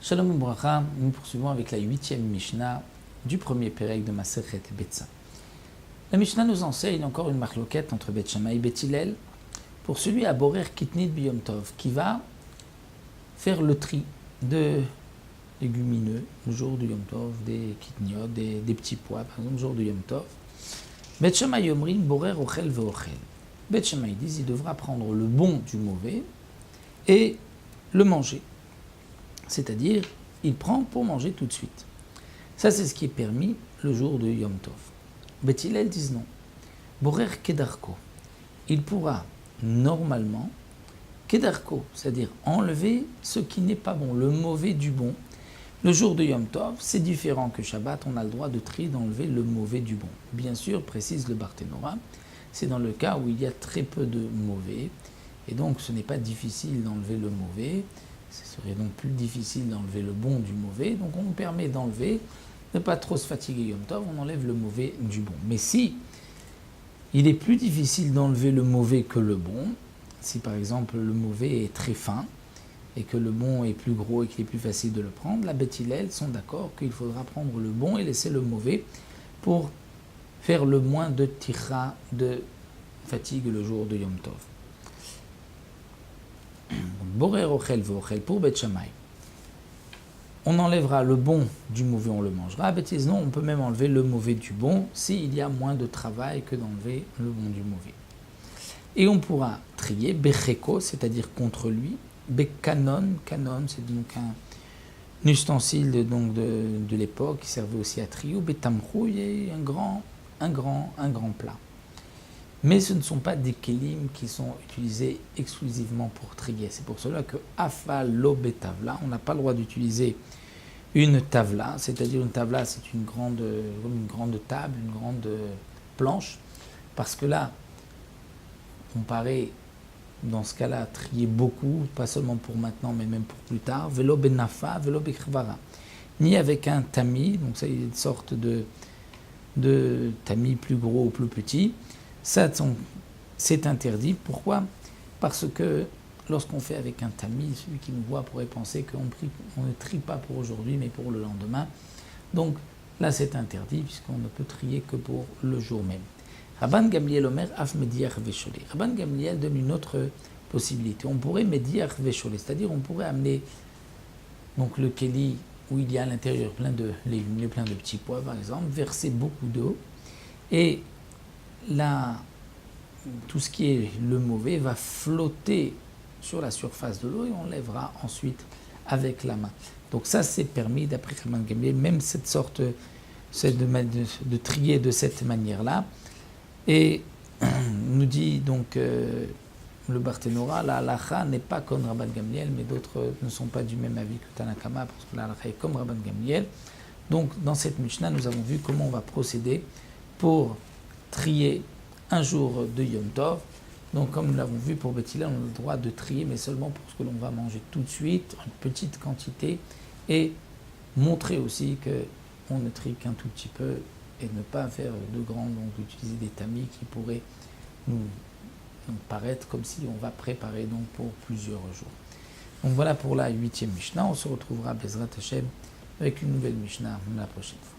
Shalom Ubracha, nous poursuivons avec la 8e Mishnah du premier Pérec de Masechet Betza. La Mishnah nous enseigne encore une marloquette entre Bet Shammai et Bet Hillel pour celui à Borer Kitnit Biyom Tov qui va faire le tri de légumineux le jour du Yom Tov, des kitniot, des petits pois par exemple le jour du Yom Tov. Bet Shammai Omrin Borer Ochel Veochel. Bet Shammai dit il devra prendre le bon du mauvais et le manger. C'est-à-dire, il prend pour manger tout de suite. Ça, c'est ce qui est permis le jour de Yom Tov. Bet Hillel disent non. Borer Kedarko. Il pourra normalement, Kedarko, c'est-à-dire enlever ce qui n'est pas bon, le mauvais du bon. Le jour de Yom Tov, c'est différent que Shabbat, on a le droit de trier, d'enlever le mauvais du bon. Bien sûr, précise le Barthénora, c'est dans le cas où il y a très peu de mauvais, et donc ce n'est pas difficile d'enlever le mauvais. Ce serait donc plus difficile d'enlever le bon du mauvais, donc on nous permet d'enlever, ne pas trop se fatiguer Yom Tov, on enlève le mauvais du bon. Mais si il est plus difficile d'enlever le mauvais que le bon, si par exemple le mauvais est très fin et que le bon est plus gros et qu'il est plus facile de le prendre, la Bet Hillel sont d'accord qu'il faudra prendre le bon et laisser le mauvais pour faire le moins de tira, de fatigue le jour de Yom Tov. Borer Ochel Veochel pour Bet Shammai. On enlèvera le bon du mauvais, on le mangera. Bet Hillel, non, on peut même enlever le mauvais du bon s'il y a moins de travail que d'enlever le bon du mauvais. Et on pourra trier Becheko, c'est-à-dire contre lui. Bekanon, canon, c'est donc un ustensile de l'époque qui servait aussi à trier. Betamchou, il y a un grand plat. Mais ce ne sont pas des kelim qui sont utilisés exclusivement pour trier. C'est pour cela que afal lo betavla, on n'a pas le droit d'utiliser une tavla, c'est-à-dire une tavla, c'est une grande table, une grande planche, parce que là, on paraît, dans ce cas-là, trier beaucoup, pas seulement pour maintenant, mais même pour plus tard. Velo benafa, velo bekrvara. Ni avec un tamis, donc ça, il y a une sorte de tamis plus gros ou plus petit. Ça, c'est interdit. Pourquoi ? Parce que lorsqu'on fait avec un tamis, celui qui nous voit pourrait penser qu'on ne trie pas pour aujourd'hui, mais pour le lendemain. Donc là, c'est interdit, puisqu'on ne peut trier que pour le jour même. Rabban Gamliel Omer Af Mediach Vesholé. Rabban Gamliel donne une autre possibilité. On pourrait Mediach Vesholé, c'est-à-dire on pourrait amener donc, le keli où il y a à l'intérieur plein de légumes, plein de petits pois par exemple, verser beaucoup d'eau, et là, tout ce qui est le mauvais va flotter sur la surface de l'eau et on lèvera ensuite avec la main. Donc ça, c'est permis d'après Rabban Gamliel, même cette sorte de trier de cette manière-là. Et nous dit donc le Barthénora, la halacha n'est pas comme Rabban Gamliel, mais d'autres ne sont pas du même avis que Tanakama, parce que la halacha est comme Rabban Gamliel. Donc dans cette Mishnah, nous avons vu comment on va procéder pour trier un jour de Yom Tov. Donc comme nous l'avons vu pour Bet Hillel, on a le droit de trier, mais seulement pour ce que l'on va manger tout de suite, une petite quantité, et montrer aussi qu'on ne trie qu'un tout petit peu, et ne pas faire de grands, donc utiliser des tamis qui pourraient nous paraître comme si on va préparer donc pour plusieurs jours. Donc voilà pour la 8e Mishnah. On se retrouvera Bezrat Hashem avec une nouvelle Mishnah la prochaine fois.